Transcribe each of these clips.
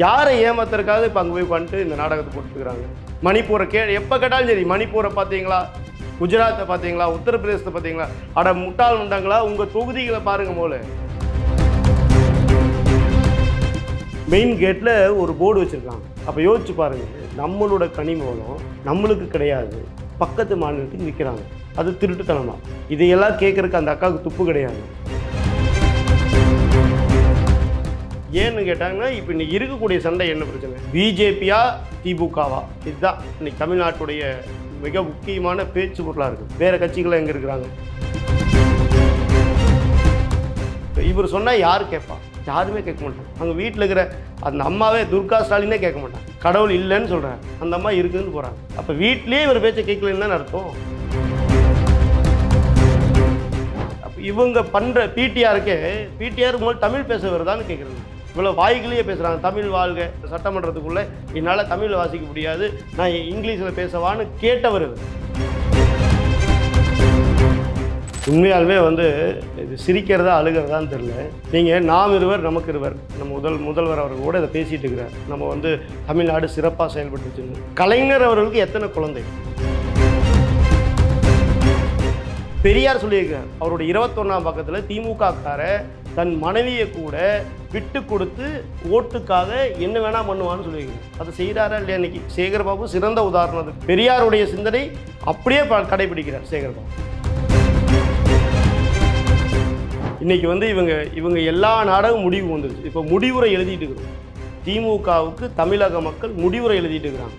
யாரை ஏமாத்துறதுக்காக இப்போ அங்கே போய் உட்காந்துட்டு இந்த நாடகத்தை போட்டுக்கிறாங்க. மணிப்பூரை எப்போ கேட்டாலும் சரி, மணிப்பூரை பார்த்தீங்களா, குஜராத்தை பார்த்தீங்களா, உத்தரப்பிரதேசத்தை பார்த்தீங்களா, அட முட்டாள் வந்தாங்களா, உங்கள் தொகுதிகளை பாருங்க போல. மெயின் கேட்டில் ஒரு போர்டு வச்சுருக்காங்க. அப்போ யோசிச்சு பாருங்கள், நம்மளோட கனிம வளம் நம்மளுக்கு கிடையாது, பக்கத்து மாநிலத்துக்கு விற்கிறாங்க. அது திருட்டுத்தனமா? இதையெல்லாம் கேட்குறதுக்கு அந்த அக்காவுக்கு துப்பு கிடையாது. ஏன்னு கேட்டாங்கன்னா, இப்போ இன்னைக்கு இருக்கக்கூடிய சண்டை என்ன பிரச்சனை? பிஜேபியா திமுகவா? இதுதான் இன்னைக்கு தமிழ்நாட்டுடைய மிக முக்கியமான பேச்சு பொருளாக இருக்குது. வேறு கட்சிகள்லாம் எங்கே இருக்கிறாங்க? இவர் சொன்னால் யார் கேட்பா? யாருமே கேட்க மாட்டாங்க. அவங்க வீட்டில் இருக்கிற அந்த அம்மாவே, துர்கா ஸ்டாலினே கேட்க மாட்டாங்க. கடவுள் இல்லைன்னு சொல்கிறாங்க, அந்த அம்மா இருக்குதுன்னு போகிறாங்க. அப்போ வீட்லேயே இவர் பேச்சை கேட்கலன்னு தான் அர்த்தம். அப்போ இவங்க பண்ணுற பிடிஆருக்கு முதல் தமிழ் பேச வருதான்னு கேட்குறாங்க. இவ்வளோ வாய்களையே பேசுகிறாங்க, தமிழ் வாழ்க. சட்டமன்றத்துக்குள்ளே என்னால் தமிழ் வாசிக்க முடியாது, நான் இங்கிலீஷில் பேசவான்னு கேட்டவர். உண்மையாலுமே இது சிரிக்கிறதா அழுகிறதான்னு தெரியல. நீங்கள் நாம் இருவர் நமக்கு இருவர், நம்ம முதல்வர் அவர்கள் கூட இதை பேசிகிட்டு இருக்கிறார். நம்ம தமிழ்நாடு சிறப்பாக செயல்பட்டுச்சுன்னு. கலைஞர் அவர்களுக்கு எத்தனை குழந்தை? பெரியார் சொல்லியிருக்கிறார், அவருடைய 21ஆம் பக்கத்தில் திமுகக்கார தன் மனைவியை கூட விட்டு கொடுத்து ஓட்டுக்காக என்ன வேணால் பண்ணுவான்னு சொல்லியிருக்கிறார். அதை செய்கிறாரா இல்லையா? இன்னைக்கு சேகர்பாபு சிறந்த உதாரணம். அது பெரியாருடைய சிந்தனை அப்படியே கடைபிடிக்கிறார் சேகர்பாபு. இன்றைக்கி இவங்க எல்லா நாடகம் முடிவு வந்துருச்சு. இப்போ முடிவுரை எழுதிட்டு இருக்கிறோம். திமுகவுக்கு தமிழக மக்கள் முடிவுரை எழுதிட்டு இருக்கிறாங்க.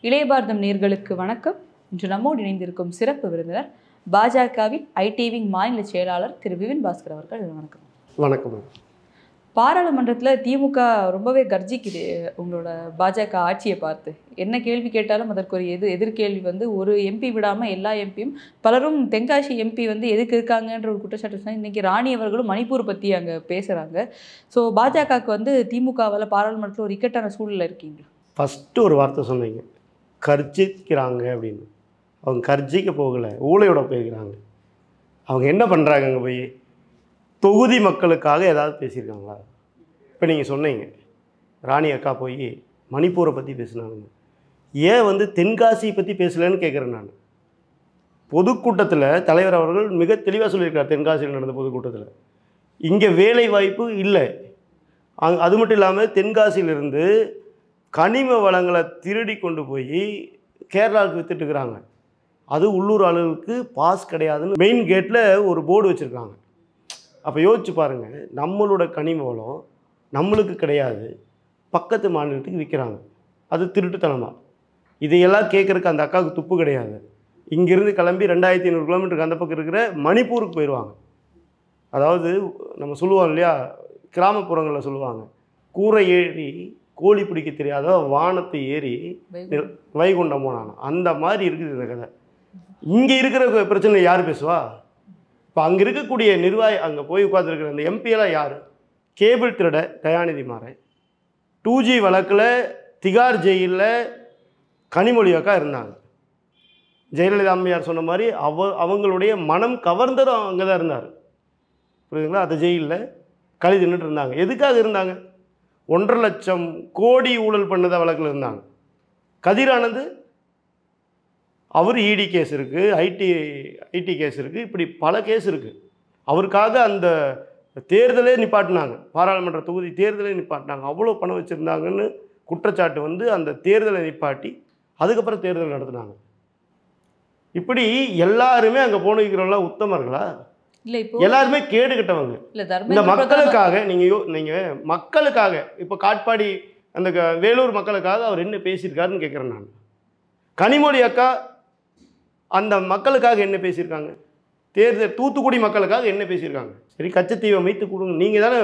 இளைய பாரதம் நேயர்களுக்கு வணக்கம். இன்று நம்மோடு இணைந்திருக்கும் சிறப்பு விருந்தினர் பாஜகவின் ஐடி விங் மாநில செயலாளர் திரு விபின் பாஸ்கர் அவர்கள். வணக்கம். வணக்கம். பாராளுமன்றத்தில் திமுக ரொம்பவே கர்ஜிக்குது உங்களோட பாஜக ஆட்சியை பார்த்து. என்ன கேள்வி கேட்டாலும் அதற்கு ஒரு எதிர்கேள்வி ஒரு எம்பி விடாமல் எல்லா எம்பியும், பலரும் தென்காசி எம்பி எதுக்கு இருக்காங்கன்ற ஒரு குற்றச்சாட்டு. இன்றைக்கி ராணி அவர்களும் மணிப்பூர் பற்றி அங்கே பேசுகிறாங்க. ஸோ பாஜகவுக்கு திமுகவால் பாராளுமன்றத்தில் ஒரு இக்கட்டான சூழலில் இருக்கீங்க. ஃபஸ்ட்டு ஒரு வார்த்தை சொன்னீங்க, கர்ஜிக்கிறாங்க அப்படின்னு. அவங்க கர்ஜிக்க போகலை, ஊழையோட போயிருக்கிறாங்க. அவங்க என்ன பண்ணுறாங்க? அங்கே போய் தொகுதி மக்களுக்காக ஏதாவது பேசியிருக்காங்களா? இப்போ நீங்கள் சொன்னீங்க, ராணி அக்கா போய் மணிப்பூரை பற்றி பேசினாங்க. ஏன் தென்காசியை பற்றி பேசலைன்னு கேட்குறேன் நான். பொதுக்கூட்டத்தில் தலைவர் அவர்கள் மிக தெளிவாக சொல்லியிருக்கார். தென்காசியில் நடந்த பொதுக்கூட்டத்தில் இங்கே வேலை வாய்ப்பு இல்லை. அது மட்டும் இல்லாமல் தென்காசியிலிருந்து கனிம வளங்களை திருடி கொண்டு போய் கேரளாவுக்கு விற்றுட்டு இருக்கிறாங்க. அது உள்ளூர் ஆளுகளுக்கு பாஸ் கிடையாதுன்னு மெயின் கேட்டில் ஒரு போர்டு வச்சுருக்காங்க. அப்போ யோசிச்சு பாருங்கள், நம்மளோட கனிம வளம் நம்மளுக்கு கிடையாது, பக்கத்து மாநிலத்துக்கு விற்கிறாங்க. அது திருட்டுத்தனமா? இதையெல்லாம் கேட்குறதுக்கு அந்த அக்காவுக்கு துப்பு கிடையாது. இங்கேருந்து கிளம்பி 2500 கிலோமீட்டருக்கு அந்த பக்கம் இருக்கிற மணிப்பூருக்கு போயிடுவாங்க. அதாவது நம்ம சொல்லுவோம் இல்லையா, கிராமப்புறங்களில் சொல்லுவாங்க, கூரை ஏறி கோழி பிடிக்க தெரியாத வானத்தை ஏறி வைகுண்டம் போனாங்க. அந்த மாதிரி இருக்குது இந்த கதை. இங்கே இருக்கிற பிரச்சனை யார் பேசுவா? இப்போ அங்கே இருக்கக்கூடிய நிர்வாகி, அங்கே போய் உட்காந்துருக்கிற அந்த எம்பியெல்லாம் யார்? கேபிள் திருட தயாநிதி மாறன், 2G வழக்கில் திகார் ஜெயிலில் கனிமொழி அக்கா இருந்தாங்க. ஜெயலலிதா அம்மையார் சொன்ன மாதிரி அவங்களுடைய மனம் கவர்ந்ததும் அங்கே தான் இருந்தார். புரியுதுங்களா? அந்த ஜெயிலில் களி தின்னுட்டு இருந்தாங்க. எதுக்காக இருந்தாங்க? 1.5 லட்சம் கோடி ஊழல் பண்ணத வழக்கில் இருந்தாங்க. கதிர் ஆனந்த், அவர் இடி கேஸ் இருக்குது, ஐடி கேஸ் இருக்குது, இப்படி பல கேஸ் இருக்குது. அவருக்காக அந்த தேர்தலே நிப்பாட்டினாங்க, பாராளுமன்ற தொகுதி தேர்தலே நிப்பாட்டினாங்க. அவ்வளோ பணம் வச்சுருந்தாங்கன்னு குற்றச்சாட்டு அந்த தேர்தலை நிப்பாட்டி அதுக்கப்புறம் தேர்தல் நடத்தினாங்க. இப்படி எல்லாருமே அங்கே போனவங்களாம் உத்தமர்களா? இல்லை, இப்போ எல்லாருமே கேடு கட்டவங்க. இந்த மக்களுக்காக நீங்கள் மக்களுக்காக இப்போ காட்பாடி அந்த வேலூர் மக்களுக்காக அவர் என்ன பேசியிருக்காருன்னு கேட்குறேன் நான். கனிமொழி அக்கா அந்த மக்களுக்காக என்ன பேசியிருக்காங்க? தேர்தல் தூத்துக்குடி மக்களுக்காக என்ன பேசியிருக்காங்க? சரி, கச்சத்தீவை மீட்டு கொடுங்க, நீங்கள் தானே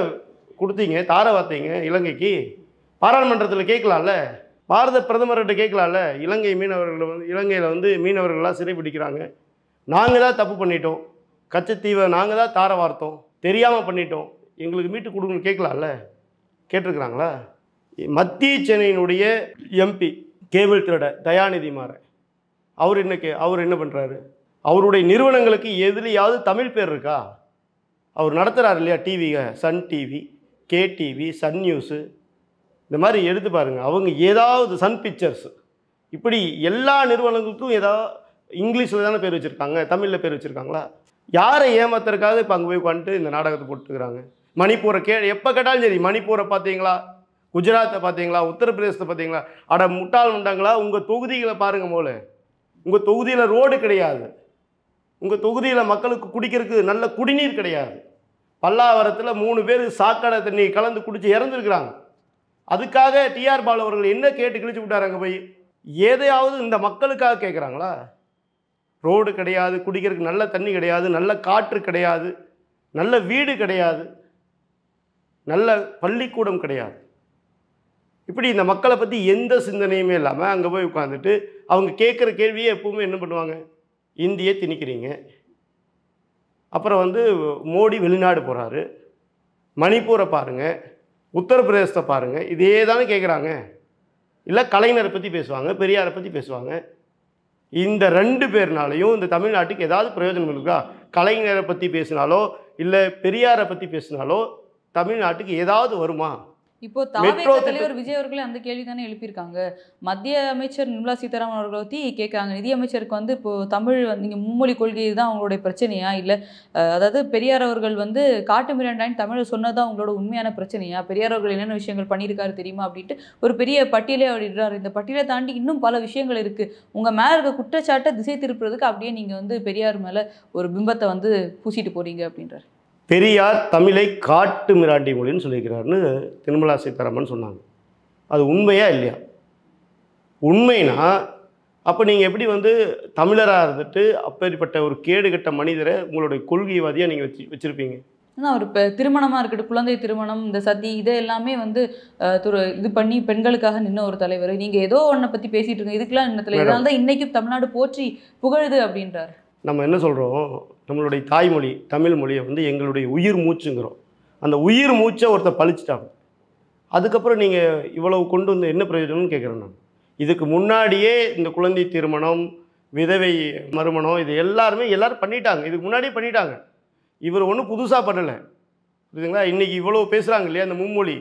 கொடுத்தீங்க, தார வார்த்தைங்க இலங்கைக்கு. பாராளுமன்றத்தில் கேட்கலாம்ல, பாரத பிரதமர்கிட்ட கேட்கலாம்ல. இலங்கை மீனவர்கள் இலங்கையில் மீனவர்கள்லாம் சிறை பிடிக்கிறாங்க, நாங்கள் தான் தப்பு பண்ணிட்டோம், கச்சத்தீவை நாங்கள் தான் தார வார்த்தோம், தெரியாமல் பண்ணிட்டோம், எங்களுக்கு மீட்டு கொடுங்கன்னு கேட்கலாம்ல. கேட்டிருக்கிறாங்களா? மத்திய சென்னையினுடைய எம்பி கேபிள் திருட தயாநிதி மாறன், அவர் என்ன பண்ணுறாரு? அவருடைய நிறுவனங்களுக்கு எதுலையாவது தமிழ் பேர் இருக்கா? அவர் நடத்துகிறார் இல்லையா டிவியை, Sun TV, KTV, Sun News, இந்த மாதிரி எடுத்து பாருங்கள். அவங்க ஏதாவது சன் பிக்சர்ஸ், இப்படி எல்லா நிறுவனங்களுக்கும் ஏதாவது இங்கிலீஷில் தானே பேர் வச்சுருக்காங்க, தமிழில் பேர் வச்சுருக்காங்களா? யாரை ஏமாத்துறதுக்காக இப்போ அங்கே போய் உட்காந்துட்டு இந்த நாடகத்தை போட்டுக்கிறாங்க? மணிப்பூரை எப்போ கேட்டாலும் சரி, மணிப்பூரை பார்த்தீங்களா, குஜராத்தை பார்த்தீங்களா, உத்தரப்பிரதேசத்தை பார்த்தீங்களா? அட முட்டாள் முண்டாங்களா, உங்கள் தொகுதிகளை பாருங்கள் போல. உங்கள் தொகுதியில் ரோடு கிடையாது, உங்கள் தொகுதியில் மக்களுக்கு குடிக்கிறதுக்கு நல்ல குடிநீர் கிடையாது. பல்லாவரத்தில் 3 பேர் சாக்கடை தண்ணி கலந்து குடித்து இறந்துருக்குறாங்க. அதுக்காக டிஆர் பாலு அவர்கள் என்ன கேட்டு கிழிச்சு விட்டார்? அங்கே போய் எதையாவது இந்த மக்களுக்காக கேட்குறாங்களா? ரோடு கிடையாது, குடிக்கிறதுக்கு நல்ல தண்ணி கிடையாது, நல்ல காற்று கிடையாது, நல்ல வீடு கிடையாது, நல்ல பள்ளிக்கூடம் கிடையாது. இப்படி இந்த மக்களை பற்றி எந்த சிந்தனையுமே இல்லாமல் அங்கே போய் உட்காந்துட்டு அவங்க கேட்குற கேள்வியே எப்பவுமே என்ன பண்ணுவாங்க? இந்தியை திணிக்கிறீங்க, அப்புறம் மோடி வெளிநாடு போகிறாரு, மணிப்பூரை பாருங்கள், உத்தரப்பிரதேசத்தை பாருங்கள், இதே தானே கேட்குறாங்க. இல்லை கலைஞரை பற்றி பேசுவாங்க, பெரியாரை பற்றி பேசுவாங்க. இந்த 2 பேர்னாலையும் இந்த தமிழ்நாட்டுக்கு ஏதாவது பிரயோஜனம் இருக்கா? கலைஞரை பற்றி பேசினாலோ இல்லை பெரியாரை பற்றி பேசினாலோ தமிழ்நாட்டுக்கு ஏதாவது வருமா? இப்போ தாவேக தலைவர் விஜய் அவர்களே அந்த கேள்வி தானே எழுப்பியிருக்காங்க. மத்திய அமைச்சர் நிர்மலா சீதாராமன் அவர்களை பற்றி கேட்குறாங்க. நிதியமைச்சருக்கு இப்போ தமிழ் நீங்கள் மும்மொழி கொள்கை தான் அவங்களுடைய பிரச்சனையா, இல்லை அதாவது பெரியார் அவர்கள் காட்டு மிராண்டாயின் தமிழை சொன்னதான் அவங்களோட உண்மையான பிரச்சனையா, பெரியார் அவர்கள் என்னென்ன விஷயங்கள் பண்ணியிருக்காரு தெரியுமா அப்படின்ட்டு ஒரு பெரிய பட்டியலே அவர் இடுறாரு. இந்த பட்டியலை தாண்டி இன்னும் பல விஷயங்கள் இருக்குது. உங்கள் மேலே இருக்க குற்றச்சாட்டை திசை திருப்புறதுக்கு அப்படியே நீங்கள் பெரியார் மேலே ஒரு பிம்பத்தை பூசிட்டு போகிறீங்க அப்படின்றார். பெரியார் தமிழை காட்டு மிராண்டி மொழின்னு சொல்லியிருக்கிறாருன்னு நிர்மலா சீதாராமன் சொன்னாங்க. அது உண்மையா இல்லையா? உண்மைனா அப்போ நீங்கள் எப்படி தமிழராக இருந்துட்டு அப்பேற்பட்ட ஒரு கேடுகட்ட மனிதரை உங்களுடைய கொள்கைவாதியாக நீங்கள் வச்சுருப்பீங்க? ஆனால் ஒரு திருமணமாக இருக்கட்டும், குழந்தை திருமணம், இந்த சதி, இதை எல்லாமே இது பண்ணி பெண்களுக்காக நின்ன ஒரு தலைவர். நீங்கள் ஏதோ ஒன்றை பற்றி பேசிகிட்டு இருக்கீங்க, இதுக்கெல்லாம் என்ன தலைவர்? இதனால தான் இன்றைக்கும் தமிழ்நாடு போற்றி புகழுது அப்படின்றார். நம்ம என்ன சொல்கிறோம்? நம்மளுடைய தாய்மொழி தமிழ் மொழியை எங்களுடைய உயிர் மூச்சுங்கிறோம். அந்த உயிர் மூச்சை ஒருத்தர் பழிச்சிட்டாங்க. அதுக்கப்புறம் நீங்கள் இவ்வளவு கொண்டு என்ன பிரயோஜனம்னு கேட்குறேன் நான். இதுக்கு முன்னாடியே இந்த குழந்தை திருமணம், விதவை மறுமணம், இது எல்லாரும் பண்ணிட்டாங்க. இதுக்கு முன்னாடியே பண்ணிட்டாங்க. இவர் ஒன்றும் புதுசாக பண்ணலை, புரியுதுங்களா? இன்றைக்கி இவ்வளோ பேசுகிறாங்க இல்லையா? இந்த மும்மொழி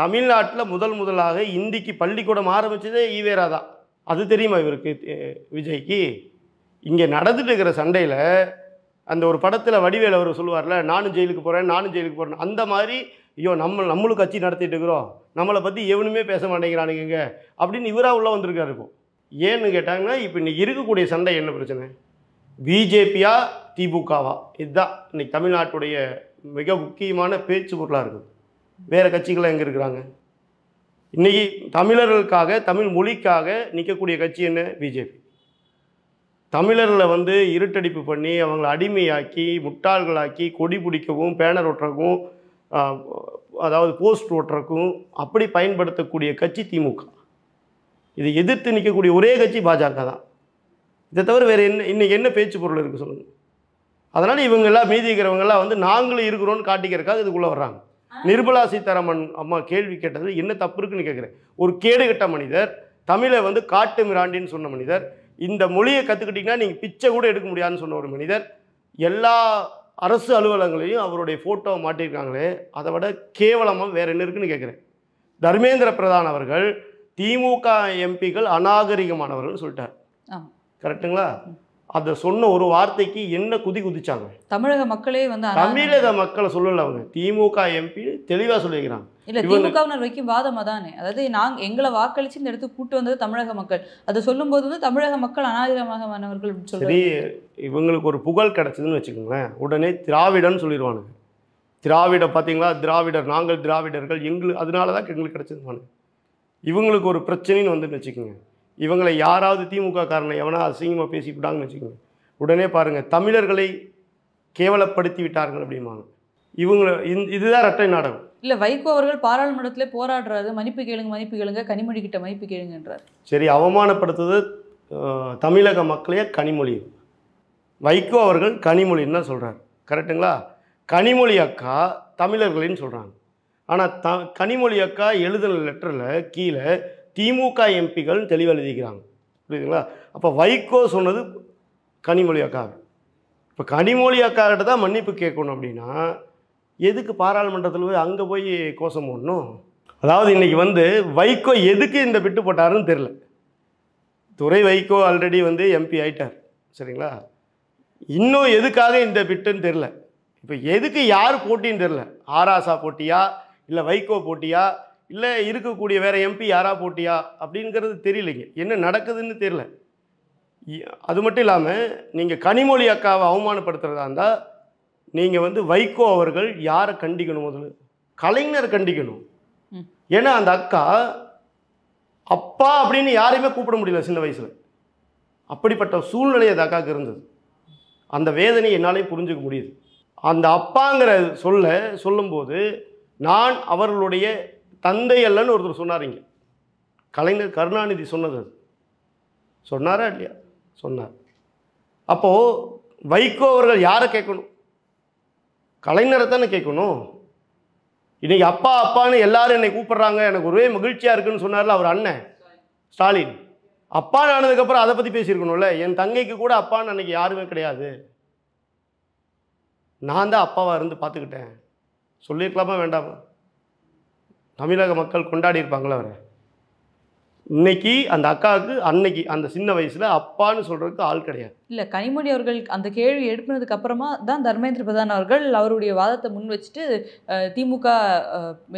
தமிழ்நாட்டில் முதலாக இந்திக்கு பள்ளிக்கூடம் ஆரம்பித்ததே ஈவேரா தான். அது தெரியுமா இவருக்கு, விஜய்க்கு? இங்கே நடந்துட்டு இருக்கிற சண்டையில் அந்த ஒரு படத்தில் வடிவேல் அவர் சொல்லுவார்ல, நானும் ஜெயிலுக்கு போகிறேன், அந்த மாதிரி ஐயோ நம்மளும் கட்சி நடத்திட்டு இருக்கிறோம், நம்மளை பற்றி எவனுமே பேச மாட்டேங்கிறானுங்க அப்படின்னு இவராக உள்ளே வந்திருக்காரு. இப்போ ஏன்னு கேட்டாங்கன்னா, இப்போ இன்றைக்கி இருக்கக்கூடிய சண்டை என்ன பிரச்சனை? பிஜேபியா திமுகவா? இதுதான் இன்றைக்கி தமிழ்நாட்டுடைய மிக முக்கியமான பேச்சு பொருளாக இருக்குது. வேறு கட்சிகள்லாம் எங்கே இருக்கிறாங்க? இன்றைக்கி தமிழர்களுக்காக, தமிழ் மொழிக்காக நிற்கக்கூடிய கட்சி என்ன? பிஜேபி. தமிழரில் இருட்டடிப்பு பண்ணி அவங்கள அடிமையாக்கி முட்டாள்களாக்கி கொடி பிடிக்கவும் பேனர் ஒட்டுறக்கும் அதாவது போஸ்ட் ஒட்டுறக்கும் அப்படி பயன்படுத்தக்கூடிய கட்சி திமுக. இதை எதிர்த்து நிற்கக்கூடிய ஒரே கட்சி பாஜக தான். இதை தவிர வேறு இன்றைக்கி என்ன பேச்சு பொருள் இருக்குது சொல்லுங்கள்? அதனால் இவங்கெல்லாம் மீதி இருக்கிறவங்கெல்லாம் நாங்களும் இருக்கிறோன்னு காட்டிக்கிறதுக்காக இதுக்குள்ளே வர்றாங்க. நிர்மலா சீதாராமன் அம்மா கேள்வி கேட்டது என்ன தப்பு இருக்குன்னு கேட்குறேன். ஒரு கேடுகட்ட மனிதர், தமிழை காட்டு மிராண்டின்னு சொன்ன மனிதர், இந்த மொழியை கற்றுக்கிட்டிங்கன்னா நீங்கள் பிச்சை கூட எடுக்க முடியாதுன்னு சொன்ன ஒரு மனிதர், எல்லா அரசு அலுவலகங்களையும் அவருடைய ஃபோட்டோவை மாட்டியிருக்காங்களே, அதை விட கேவலமாக வேறு என்ன இருக்குன்னு கேட்குறேன். தர்மேந்திர பிரதான் அவர்கள் திமுக எம்பிக்கள் அநாகரிகமானவர்கள்னு சொல்லிட்டார். கரெக்டுங்களா? அதை சொன்ன ஒரு வார்த்தைக்கு என்ன குதிச்சாங்க தமிழக மக்களே. தமிழக மக்களை சொல்லலை, அவங்க திமுக எம்பி தெளிவாக சொல்லியிருக்கிறாங்க. இல்லை, திமுகவினர் வைக்கும் வாதம் அதானே. அதாவது எங்களை வாக்களித்து இந்த இடத்துக்கு கூட்டு வந்தது தமிழக மக்கள். அதை சொல்லும்போது தமிழக மக்கள் அநாகரிகமானவர்கள் சரி, இவங்களுக்கு ஒரு புகழ் கிடச்சிதுன்னு வச்சுக்கோங்களேன், உடனே திராவிடன்னு சொல்லிடுவானுங்க. திராவிட பார்த்தீங்களா, திராவிடர், நாங்கள் திராவிடர்கள், அதனால தான் எங்களுக்கு கிடச்சிதுமானு. இவங்களுக்கு ஒரு பிரச்சனைன்னு வச்சுக்கோங்க, இவங்களை யாராவது திமுக காரனை எவனா அசிங்கமாக பேசிவிட்டாங்கன்னு வச்சுக்கோங்க, உடனே பாருங்கள் தமிழர்களை கேவலப்படுத்தி விட்டார்கள் அப்படிம்பாங்க. இவங்களை இதுதான் இரட்டை நாடகம். இல்லை, வைகோ அவர்கள் பாராளுமன்றத்தில் போராடுறாரு, மன்னிப்பு கேளுங்க, கனிமொழி கிட்ட மன்னிப்பு கேளுங்கன்றார். சரி, அவமானப்படுத்துறது தமிழக மக்களையே கனிமொழி. வைகோ அவர்கள் கனிமொழின்னு தான் சொல்கிறார், கரெக்டுங்களா? கனிமொழி அக்கா தமிழர்களின்னு சொல்கிறாங்க. ஆனால் கனிமொழி அக்கா எழுதின லெட்டரில் கீழே திமுக எம்பிகள் தெளிவாக எழுதிக்கிறாங்க, புரியுதுங்களா? அப்போ வைகோ சொன்னது கனிமொழி அக்கா. இப்போ கனிமொழி அக்காக்கிட்ட தான் மன்னிப்பு கேட்கணும் அப்படின்னா எதுக்கு பாராளுமன்றத்தில் போய் அங்கே போய் கோஷம் போடணும்? அதாவது இன்றைக்கி வந்து வைகோ எதுக்கு இந்த பிட்டு போட்டாருன்னு தெரில. துரை வைகோ ஆல்ரெடி வந்து எம்பி ஆயிட்டார், சரிங்களா? இன்னும் எதுக்காக இந்த பிட்டுன்னு தெரில. இப்போ எதுக்கு யார் போட்டின்னு தெரில. ஆராசா போட்டியா, இல்லை வைகோ போட்டியா, இல்லை இருக்கக்கூடிய வேறு எம்பி யாரா போட்டியா அப்படிங்கிறது தெரியலைங்க. என்ன நடக்குதுன்னு தெரில. அது மட்டும் இல்லாமல் நீங்கள் கனிமொழி அக்காவை அவமானப்படுத்துகிறதா இருந்தால் நீங்கள் வந்து வைகோ அவர்கள் யாரை கண்டிக்கணும்? முதல்ல கலைஞர் கண்டிக்கணும். ஏன்னா அந்த அக்கா அப்பா அப்படின்னு யாரையுமே கூப்பிட முடியல சின்ன வயசில். அப்படிப்பட்ட சூழ்நிலை அந்த அக்காவுக்கு இருந்தது. அந்த வேதனை என்னாலையும் புரிஞ்சுக்க முடியுது. அந்த அப்பாங்கிற சொல்லும்போது நான் அவர்களுடைய தந்தை அல்லன்னு ஒருத்தர் சொன்னாருங்க. கலைஞர் கருணாநிதி சொன்னது. அது சொன்னாரா இல்லையா? சொன்னார். அப்போது வைகோ அவர்கள் யாரை கேட்கணும்? கலைஞரை தானே கேட்கணும். இன்றைக்கி அப்பா அப்பான்னு எல்லாரும் என்னை கூப்பிட்றாங்க, எனக்கு ஒரே மகிழ்ச்சியாக இருக்குன்னு சொன்னார்ல அவர் அண்ணன் ஸ்டாலின். அப்பான்னு ஆனதுக்கப்புறம் அதை பற்றி பேசியிருக்கணும்ல. என் தங்கைக்கு கூட அப்பான்னு அன்றைக்கி யாருமே கிடையாது, நான் தான் அப்பாவாக இருந்து பார்த்துக்கிட்டேன் சொல்லியிருக்கலாமா வேண்டாமா? தமிழக மக்கள் கொண்டாடி இருப்பாங்களா அவரை? இன்னைக்கு அந்த அக்காவுக்கு அன்னைக்கு அந்த சின்ன வயசில் அப்பான்னு சொல்கிறதுக்கு ஆள் கிடையாது. இல்லை, கனிமொழி அவர்கள் அந்த கேள்வி எழுப்பினதுக்கு அப்புறமா தான் தர்மேந்திர பிரதான் அவர்கள் அவருடைய வாதத்தை முன் வச்சுட்டு திமுக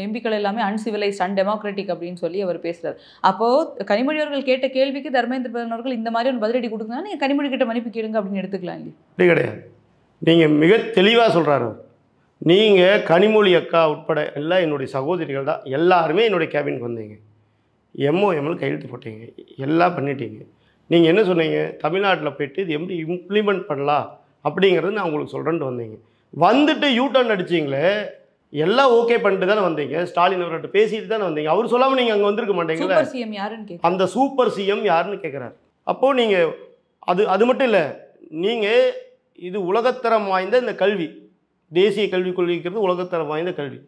எம்பிக்கள் எல்லாமே அன்சிவிலைஸ்ட் அன்டெமோக்ராட்டிக் அப்படின்னு சொல்லி அவர் பேசுகிறார். அப்போது கனிமொழி அவர்கள் கேட்ட கேள்விக்கு தர்மேந்திர பிரதான் அவர்கள் இந்த மாதிரி ஒரு பதிலடி கொடுக்குறா, நீங்கள் கனிமொழி கிட்ட மன்னிப்பு கேளுங்க அப்படின்னு எடுத்துக்கலாம் இல்லையா? அப்படி கிடையாது. நீங்கள் மிக தெளிவாக சொல்கிறாரு. நீங்கள் கனிமொழி அக்கா உட்பட எல்லாம் என்னுடைய சகோதரிகள் தான். எல்லாருமே என்னுடைய கேபினுக்கு வந்தீங்க, எம்ஓஎம்எல் கையெழுத்து போட்டீங்க, எல்லாம் பண்ணிட்டீங்க. நீங்கள் என்ன சொன்னீங்க? தமிழ்நாட்டில் போய்ட்டு இது எப்படி இம்ப்ளிமெண்ட் பண்ணலாம் அப்படிங்கிறது நான் உங்களுக்கு சொல்கிறேன்ட்டு வந்தீங்க. வந்துட்டு யூடர்ன் அடிச்சிங்களே, எல்லாம் ஓகே பண்ணிட்டு தானே வந்தீங்க. ஸ்டாலின் அவர்கிட்ட பேசிட்டு தானே வந்தீங்க. அவர் சொல்லாமல் நீங்கள் அங்கே வந்திருக்க மாட்டீங்களா? சூப்பர் சிஎம் யாருன்னு அந்த சூப்பர் சிஎம் யாருன்னு கேட்குறாரு. அப்போது நீங்கள் அது மட்டும் இல்லை, நீங்கள் இது உலகத்தரம் வாய்ந்த இந்த கல்வி, தேசிய கல்விக் கொள்கைங்கிறது உலகத்தரம் வாய்ந்த கல்வி.